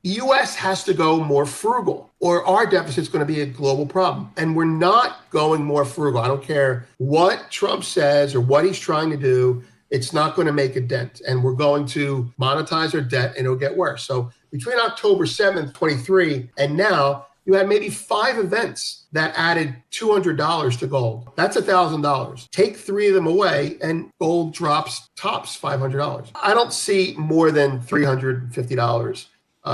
The US has to go more frugal, or our deficit's going to be a global problem. And we're not going more frugal. I don't care what Trump says or what he's trying to do. It's not going to make a dent. And we're going to monetize our debt and it'll get worse. So between October 7th, 23, and now, you had maybe 5 events that added $200 to gold. That's $1,000. Take 3 of them away and gold tops $500. I don't see more than $350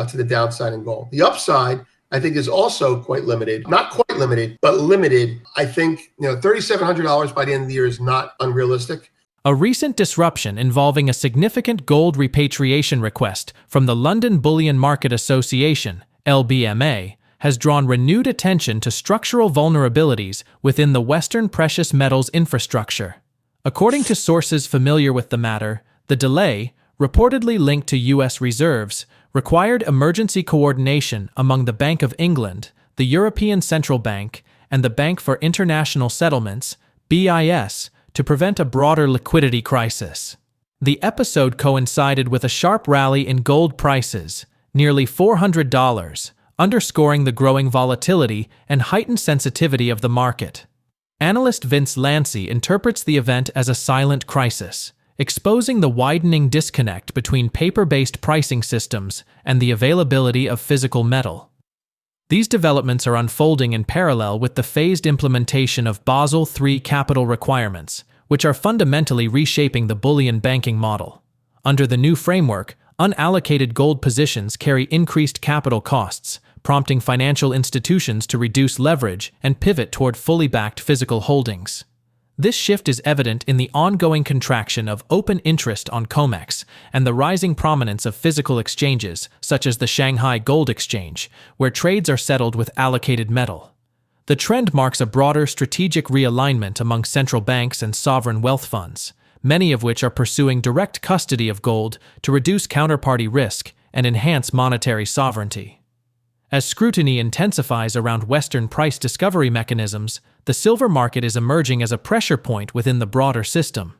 to the downside in gold. The upside, I think, is also quite limited. Not quite limited, but limited. I think $3,700 by the end of the year is not unrealistic. A recent disruption involving a significant gold repatriation request from the London Bullion Market Association, LBMA, has drawn renewed attention to structural vulnerabilities within the Western precious metals infrastructure. According to sources familiar with the matter, the delay, reportedly linked to U.S. reserves, required emergency coordination among the Bank of England, the European Central Bank, and the Bank for International Settlements, BIS, to prevent a broader liquidity crisis. The episode coincided with a sharp rally in gold prices, nearly $400, underscoring the growing volatility and heightened sensitivity of the market. Analyst Vince Lanci interprets the event as a silent crisis, exposing the widening disconnect between paper-based pricing systems and the availability of physical metal. These developments are unfolding in parallel with the phased implementation of Basel III capital requirements, which are fundamentally reshaping the bullion banking model. Under the new framework, unallocated gold positions carry increased capital costs, prompting financial institutions to reduce leverage and pivot toward fully backed physical holdings. This shift is evident in the ongoing contraction of open interest on COMEX and the rising prominence of physical exchanges, such as the Shanghai Gold Exchange, where trades are settled with allocated metal. The trend marks a broader strategic realignment among central banks and sovereign wealth funds, many of which are pursuing direct custody of gold to reduce counterparty risk and enhance monetary sovereignty. As scrutiny intensifies around Western price discovery mechanisms, the silver market is emerging as a pressure point within the broader system.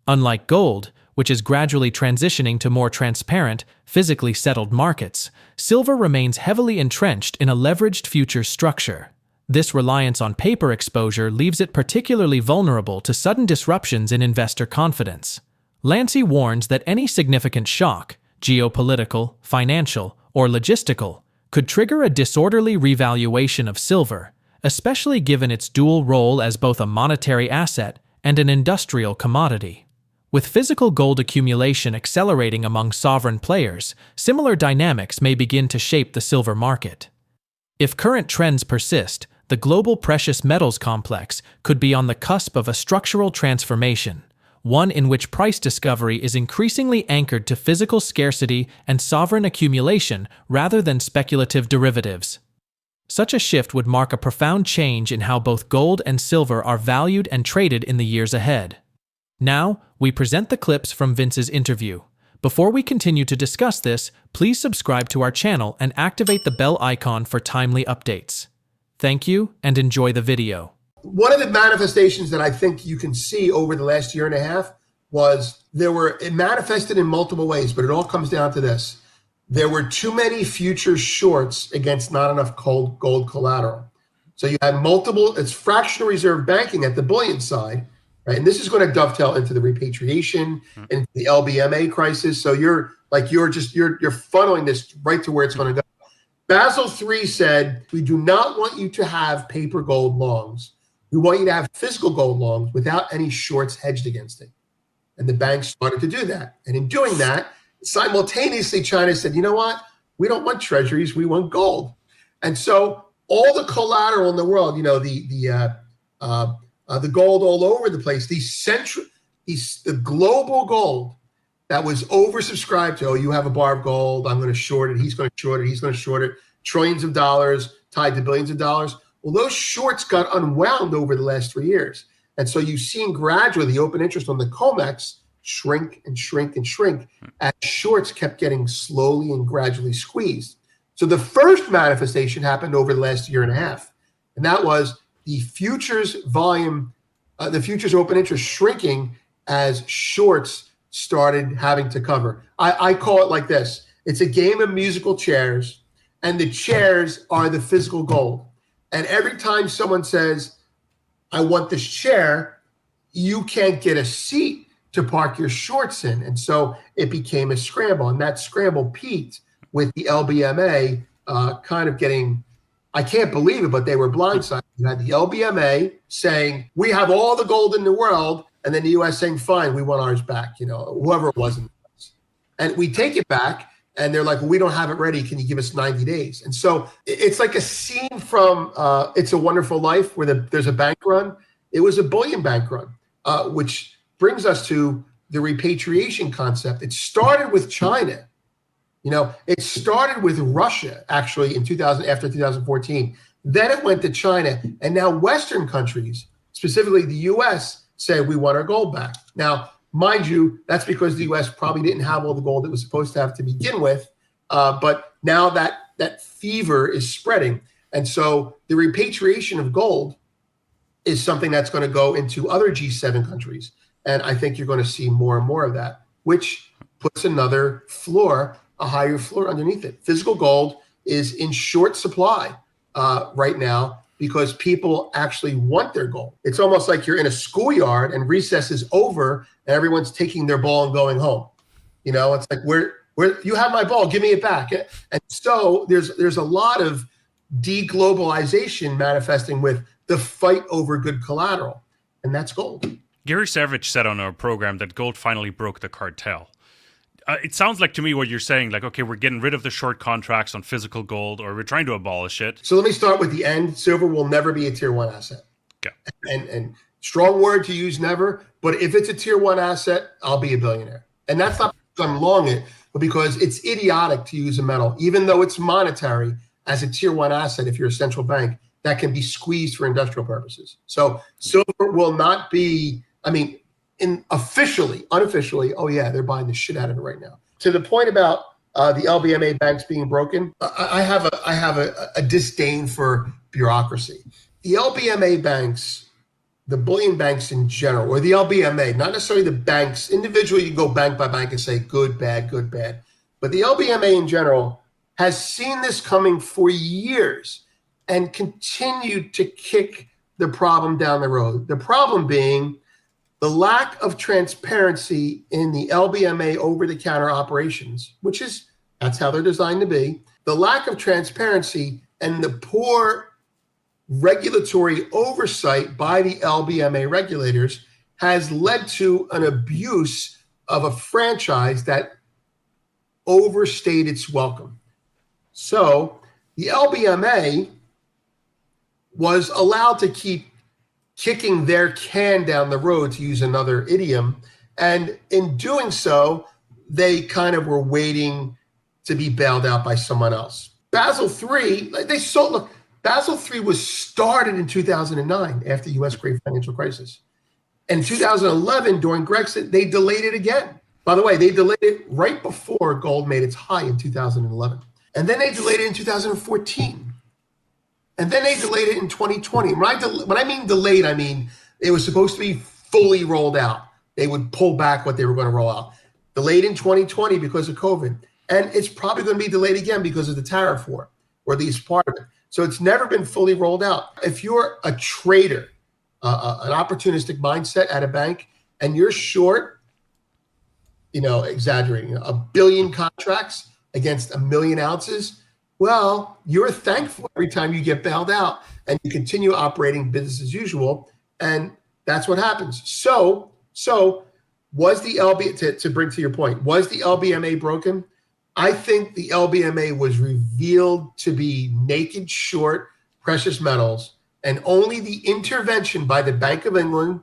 Unlike gold, which is gradually transitioning to more transparent, physically settled markets, silver remains heavily entrenched in a leveraged futures structure. This reliance on paper exposure leaves it particularly vulnerable to sudden disruptions in investor confidence. Lanci warns that any significant shock, geopolitical, financial, or logistical, could trigger a disorderly revaluation of silver, especially given its dual role as both a monetary asset and an industrial commodity. With physical gold accumulation accelerating among sovereign players, similar dynamics may begin to shape the silver market. If current trends persist, the global precious metals complex could be on the cusp of a structural transformation, one in which price discovery is increasingly anchored to physical scarcity and sovereign accumulation rather than speculative derivatives. Such a shift would mark a profound change in how both gold and silver are valued and traded in the years ahead. Now, we present the clips from Vince's interview. Before we continue to discuss this, please subscribe to our channel and activate the bell icon for timely updates. Thank you and enjoy the video. One of the manifestations that I think you can see over the last year and a half was it manifested in multiple ways, but it all comes down to this. There were too many future shorts against not enough gold collateral. So you had it's fractional reserve banking at the bullion side, right? And this is going to dovetail into the repatriation and the LBMA crisis. So you're funneling this right to where it's going to go. Basel III said, we do not want you to have paper gold longs. We want you to have physical gold longs without any shorts hedged against it. And the banks started to do that. And in doing that, simultaneously, China said, you know what? We don't want treasuries. We want gold. And so all the collateral in the world, the gold all over the place, the global gold that was oversubscribed to, you have a bar of gold, I'm going to short it, he's going to short it, he's going to short it, trillions of dollars tied to billions of dollars. Well, those shorts got unwound over the last 3 years. And so you've seen gradually the open interest on the COMEX shrink and shrink and shrink as shorts kept getting slowly and gradually squeezed. So the first manifestation happened over the last year and a half. And that was the futures volume, the futures open interest shrinking as shorts started having to cover. I call it like this. It's a game of musical chairs, and the chairs are the physical gold. And every time someone says, I want this chair, you can't get a seat to park your shorts in. And so it became a scramble. And that scramble peaked with the LBMA kind of getting, I can't believe it, but they were blindsided. You had the LBMA saying, we have all the gold in the world. And then the US saying, fine, we want ours back, whoever it was in the US. And we take it back. And they're like, well, we don't have it ready. Can you give us 90 days? And so it's like a scene from It's a Wonderful Life where there's a bank run. It was a bullion bank run, which brings us to the repatriation concept. It started with China. It started with Russia, actually, after 2014. Then it went to China. And now Western countries, specifically the US, say we want our gold back. Now, mind you, that's because the U.S. probably didn't have all the gold it was supposed to have to begin with. But now that fever is spreading. And so the repatriation of gold is something that's going to go into other G7 countries. And I think you're going to see more and more of that, which puts another floor, a higher floor underneath it. Physical gold is in short supply right now, because people actually want their gold. It's almost like you're in a schoolyard and recess is over and everyone's taking their ball and going home. It's like, where you have my ball, give me it back. And so there's a lot of deglobalization manifesting with the fight over good collateral, and that's gold. Gary Savage said on our program that gold finally broke the cartel. It sounds like to me what you're saying, like, okay, we're getting rid of the short contracts on physical gold, or we're trying to abolish it. So let me start with the end. Silver will never be a tier one asset. Okay. And strong word to use, never. But if it's a tier one asset, I'll be a billionaire. And that's not because I'm long it, but because it's idiotic to use a metal, even though it's monetary as a tier one asset. If you're a central bank, that can be squeezed for industrial purposes. So silver will not be, unofficially, oh yeah, they're buying the shit out of it right now. To the point about the LBMA banks being broken, I have a disdain for bureaucracy. The LBMA banks, the bullion banks in general, or the LBMA, not necessarily the banks. Individually, you go bank by bank and say good, bad, good, bad. But the LBMA in general has seen this coming for years and continued to kick the problem down the road. The problem being the lack of transparency in the LBMA over-the-counter operations, that's how they're designed to be. The lack of transparency and the poor regulatory oversight by the LBMA regulators has led to an abuse of a franchise that overstayed its welcome. So the LBMA was allowed to keep kicking their can down the road, to use another idiom. And in doing so, they kind of were waiting to be bailed out by someone else. Basel III, Basel III was started in 2009 after the U.S. great financial crisis. And in 2011, during Brexit, they delayed it again. By the way, they delayed it right before gold made its high in 2011. And then they delayed it in 2014. And then they delayed it in 2020. When I mean delayed, I mean it was supposed to be fully rolled out. They would pull back what they were going to roll out. Delayed in 2020 because of COVID. And it's probably going to be delayed again because of the tariff war, or at least part of it. So it's never been fully rolled out. If you're a trader, an opportunistic mindset at a bank, and you're short, exaggerating, 1 billion contracts against 1 million ounces, well, you're thankful every time you get bailed out and you continue operating business as usual. And that's what happens. So was the to bring to your point, was the LBMA broken? I think the LBMA was revealed to be naked short precious metals, and only the intervention by the Bank of England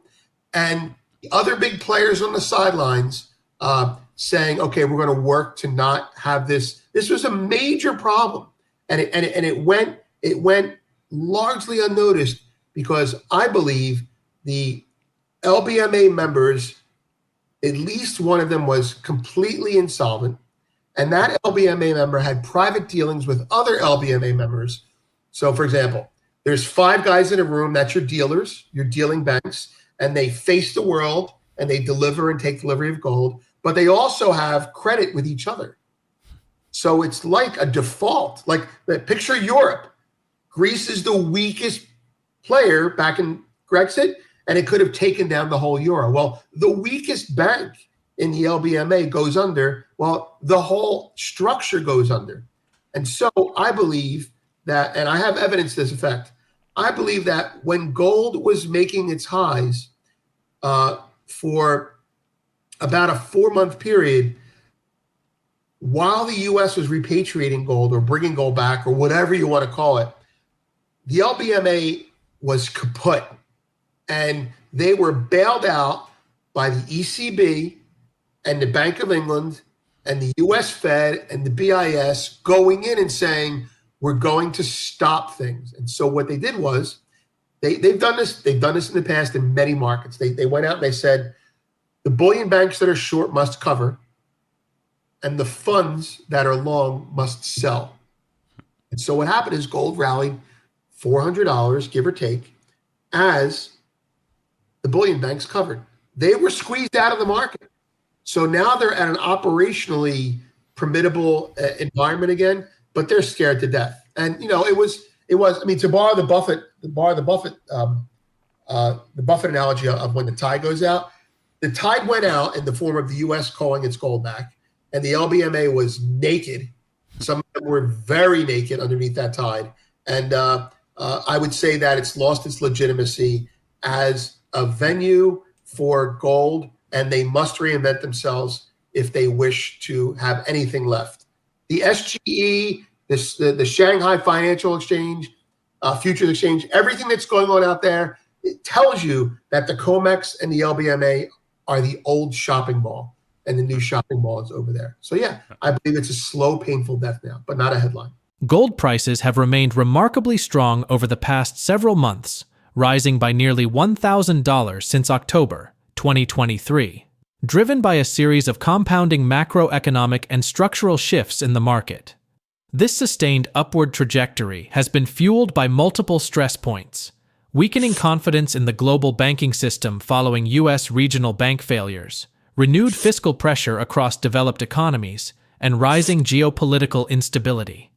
and the other big players on the sidelines saying, okay, we're going to work to not have this. This was a major problem. And it went largely unnoticed because I believe the LBMA members, at least one of them was completely insolvent. And that LBMA member had private dealings with other LBMA members. So, for example, there's 5 guys in a room, that's your dealers, your dealing banks, and they face the world and they deliver and take delivery of gold, but they also have credit with each other. So it's like a default. Like picture Europe. Greece is the weakest player back in Brexit, and it could have taken down the whole euro. Well, the weakest bank in the LBMA goes under. Well, the whole structure goes under. And so I believe that, and I have evidence to this effect, I believe that when gold was making its highs for about a 4-month period, while the U.S. was repatriating gold or bringing gold back or whatever you want to call it, the LBMA was kaput. And they were bailed out by the ECB and the Bank of England and the US Fed and the BIS going in and saying, we're going to stop things. And so what they did was, they've done this in the past in many markets. They went out and they said, the bullion banks that are short must cover, and the funds that are long must sell. And so what happened is gold rallied $400, give or take, as the bullion banks covered. They were squeezed out of the market. So now they're at an operationally permittable environment again, but they're scared to death. And it was. I mean, to borrow the Buffett analogy of when the tide goes out, the tide went out in the form of the U.S. calling its gold back, and the LBMA was naked. Some of them were very naked underneath that tide, and I would say that it's lost its legitimacy as a venue for gold, and they must reinvent themselves if they wish to have anything left. The SGE, the Shanghai Financial Exchange, Futures Exchange, everything that's going on out there, it tells you that the COMEX and the LBMA are the old shopping mall, and the new shopping mall is over there. So yeah, I believe it's a slow, painful death now, but not a headline. Gold prices have remained remarkably strong over the past several months, rising by nearly $1,000 since October 2023, driven by a series of compounding macroeconomic and structural shifts in the market. This sustained upward trajectory has been fueled by multiple stress points: weakening confidence in the global banking system following U.S. regional bank failures, renewed fiscal pressure across developed economies, and rising geopolitical instability.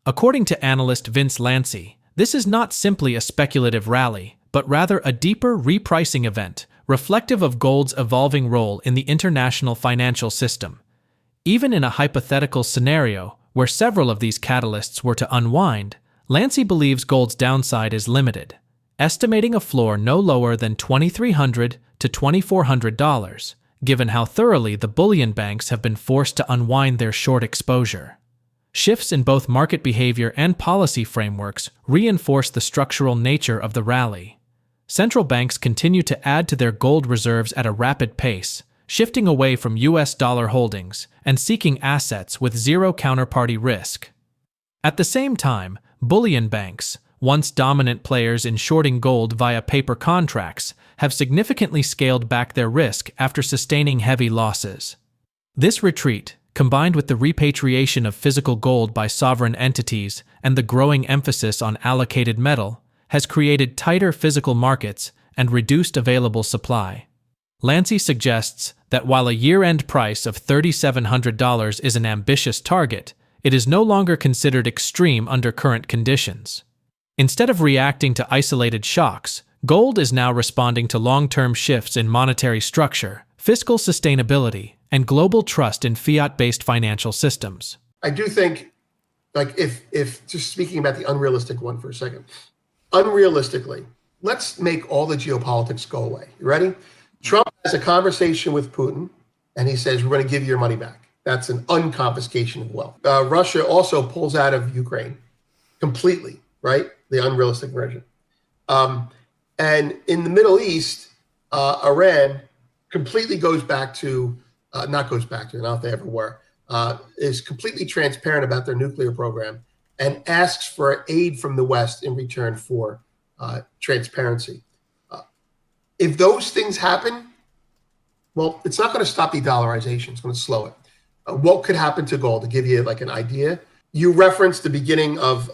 According to analyst Vince Lanci, this is not simply a speculative rally, but rather a deeper repricing event, reflective of gold's evolving role in the international financial system. Even in a hypothetical scenario where several of these catalysts were to unwind, Lanci believes gold's downside is limited, estimating a floor no lower than $2,300 to $2,400, given how thoroughly the bullion banks have been forced to unwind their short exposure. Shifts in both market behavior and policy frameworks reinforce the structural nature of the rally. Central banks continue to add to their gold reserves at a rapid pace, shifting away from U.S. dollar holdings and seeking assets with zero counterparty risk. At the same time, bullion banks, once dominant players in shorting gold via paper contracts, have significantly scaled back their risk after sustaining heavy losses. This retreat, combined with the repatriation of physical gold by sovereign entities and the growing emphasis on allocated metal, has created tighter physical markets and reduced available supply. Lanci suggests that while a year-end price of $3,700 is an ambitious target, it is no longer considered extreme under current conditions. Instead of reacting to isolated shocks, gold is now responding to long-term shifts in monetary structure, fiscal sustainability, and global trust in fiat-based financial systems. I do think, if just speaking about the unrealistic one for a second, unrealistically, let's make all the geopolitics go away. You ready? Trump has a conversation with Putin, and he says, we're going to give you your money back. That's an unconfiscation of wealth. Russia also pulls out of Ukraine completely, right? The unrealistic version. And in the Middle East, Iran completely goes back to, I don't know if they ever were, is completely transparent about their nuclear program and asks for aid from the West in return for transparency. If those things happen, well, it's not going to stop de-dollarization. It's going to slow it. What could happen to gold? To give you an idea, you referenced the beginning of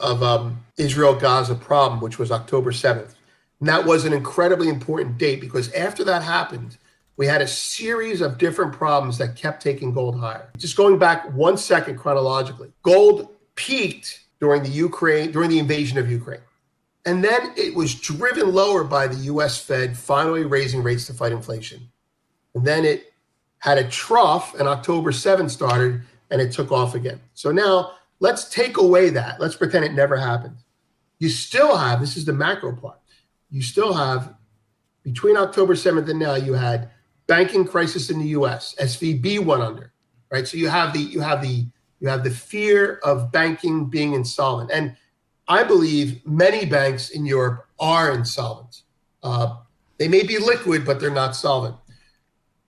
Israel-Gaza problem, which was October 7th. And that was an incredibly important date because after that happened, we had a series of different problems that kept taking gold higher. Just going back 1 second chronologically, gold peaked during the invasion of Ukraine. And then it was driven lower by the US Fed finally raising rates to fight inflation. And then it had a trough, and October 7th started, and it took off again. So now let's take away that. Let's pretend it never happened. You still have, this is the macro plot, you still have, between October 7th and now, you had banking crisis in the US, SVB went under, right? So you have the fear of banking being insolvent. And I believe many banks in Europe are insolvent. They may be liquid, but they're not solvent.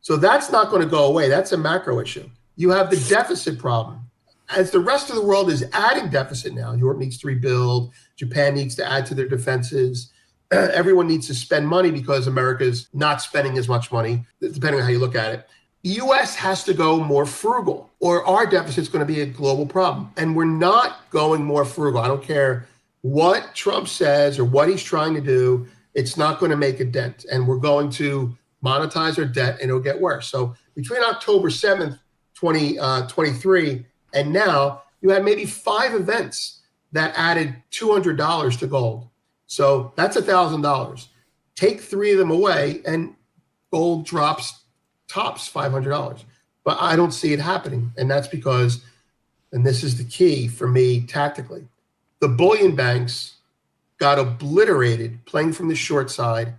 So that's not going to go away. That's a macro issue. You have the deficit problem. As the rest of the world is adding deficit now, Europe needs to rebuild, Japan needs to add to their defenses. Everyone needs to spend money because America's not spending as much money, depending on how you look at it. The US has to go more frugal, or our deficit's going to be a global problem. And we're not going more frugal. I don't care what Trump says or what he's trying to do. It's not going to make a dent. And we're going to monetize our debt, and it'll get worse. So between October 7th, 2023, and now, you had maybe 5 events that added $200 to gold. So that's $1,000. Take 3 of them away, and gold tops $500. But I don't see it happening. And that's because, and this is the key for me tactically, the bullion banks got obliterated playing from the short side,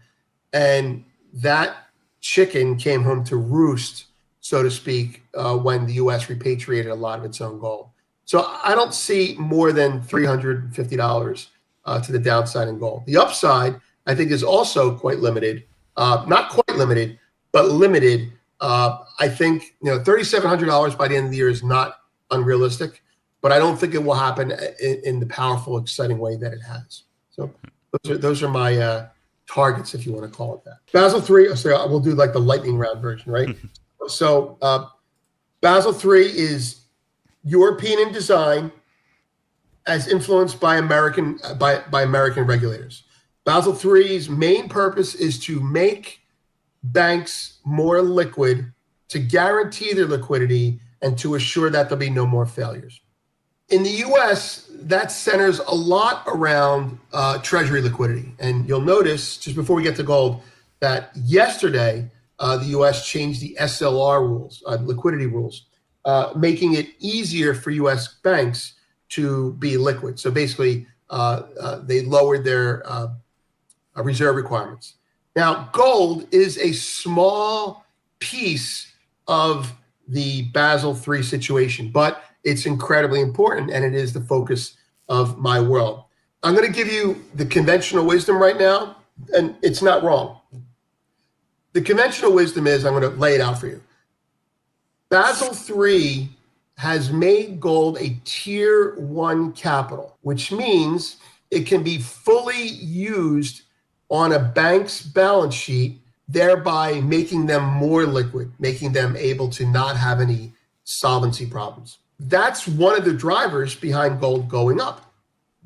and that chicken came home to roost, so to speak, when the U.S. repatriated a lot of its own gold. So I don't see more than $350 to the downside in gold. The upside, I think, is also quite limited. Not quite limited, but limited. I think $3,700 by the end of the year is not unrealistic, but I don't think it will happen in the powerful, exciting way that it has. So those are my targets, if you want to call it that. Basel III, so we'll do like the lightning round version, right? So Basel III is European in design, as influenced by American regulators. Basel III's main purpose is to make banks more liquid, to guarantee their liquidity, and to assure that there'll be no more failures. In the US, that centers a lot around treasury liquidity. And you'll notice, just before we get to gold, that yesterday, the US changed the SLR rules, liquidity rules, making it easier for US banks to be liquid. So basically, they lowered their reserve requirements. Now, gold is a small piece of the Basel III situation, but it's incredibly important, and it is the focus of my world. I'm going to give you the conventional wisdom right now, and it's not wrong. The conventional wisdom is, I'm going to lay it out for you. Basel III has made gold a tier 1 capital, which means it can be fully used on a bank's balance sheet, thereby making them more liquid, making them able to not have any solvency problems. That's one of the drivers behind gold going up.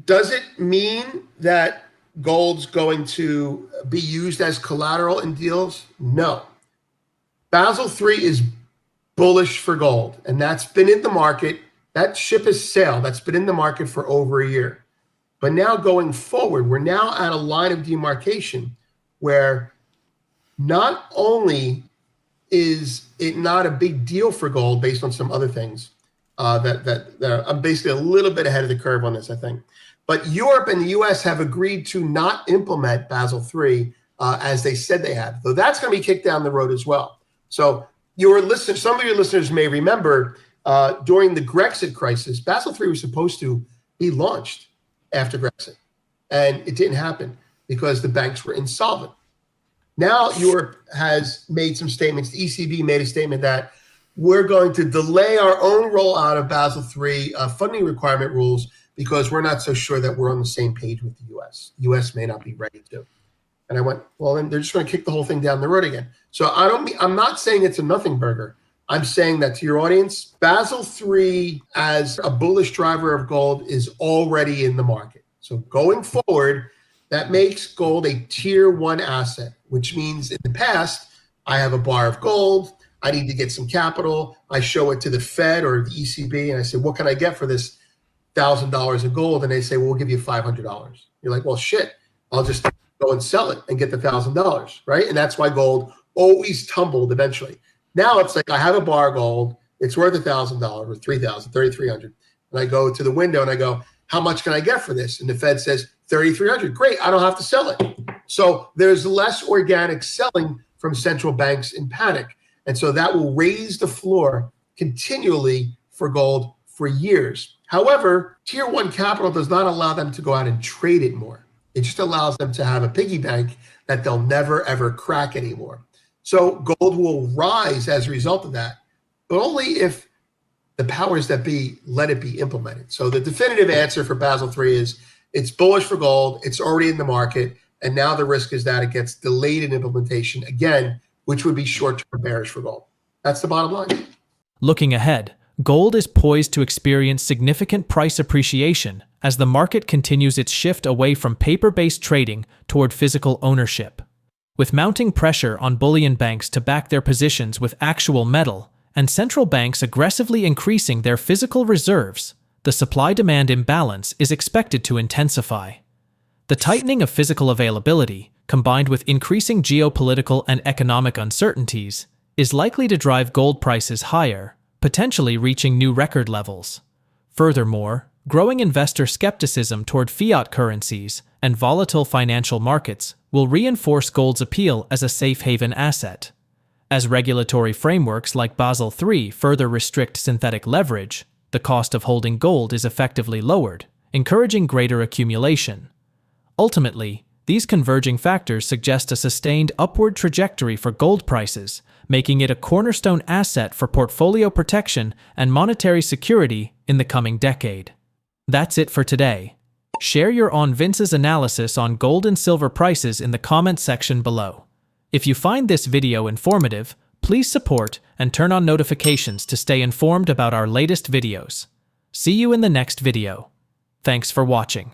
Does it mean that gold's going to be used as collateral in deals? No. Basel III is bullish for gold, and that's been in the market. That ship has sailed. That's been in the market for over a year. But now going forward, we're now at a line of demarcation where not only is it not a big deal for gold based on some other things, that I'm basically a little bit ahead of the curve on this, I think. But Europe and the US have agreed to not implement Basel III as they said they have, though that's going to be kicked down the road as well. So some of your listeners may remember during the Grexit crisis, Basel III was supposed to be launched after Grexit, and it didn't happen because the banks were insolvent. Now Europe has made some statements. The ECB made a statement that we're going to delay our own rollout of Basel III funding requirement rules because we're not so sure that we're on the same page with the US. The US may not be ready to. And I went, well, then they're just going to kick the whole thing down the road again. So I'm not saying it's a nothing burger. I'm saying that to your audience, Basel III as a bullish driver of gold is already in the market. So going forward, that makes gold a tier 1 asset, which means in the past, I have a bar of gold. I need to get some capital. I show it to the Fed or the ECB, and I say, what can I get for this $1,000 in gold? And they say, well, we'll give you $500. You're like, well, shit, I'll just go and sell it and get the $1,000, right? And that's why gold always tumbled eventually. Now it's like I have a bar of gold. It's worth $1,000 or 3,000, 3,300. And I go to the window and I go, how much can I get for this? And the Fed says 3,300. Great, I don't have to sell it. So there's less organic selling from central banks in panic. And so that will raise the floor continually for gold for years. However, tier one capital does not allow them to go out and trade it more. It just allows them to have a piggy bank that they'll never, ever crack anymore. So gold will rise as a result of that, but only if the powers that be let it be implemented. So the definitive answer for Basel III is it's bullish for gold. It's already in the market. And now the risk is that it gets delayed in implementation again, which would be short-term bearish for gold. That's the bottom line. Looking ahead, gold is poised to experience significant price appreciation as the market continues its shift away from paper-based trading toward physical ownership. With mounting pressure on bullion banks to back their positions with actual metal, and central banks aggressively increasing their physical reserves, the supply-demand imbalance is expected to intensify. The tightening of physical availability, combined with increasing geopolitical and economic uncertainties, is likely to drive gold prices higher, potentially reaching new record levels. Furthermore, growing investor skepticism toward fiat currencies and volatile financial markets will reinforce gold's appeal as a safe haven asset. As regulatory frameworks like Basel III further restrict synthetic leverage, the cost of holding gold is effectively lowered, encouraging greater accumulation. Ultimately, these converging factors suggest a sustained upward trajectory for gold prices, making it a cornerstone asset for portfolio protection and monetary security in the coming decade. That's it for today. Share your own Vince's analysis on gold and silver prices in the comments section below. If you find this video informative, please support and turn on notifications to stay informed about our latest videos. See you in the next video. Thanks for watching.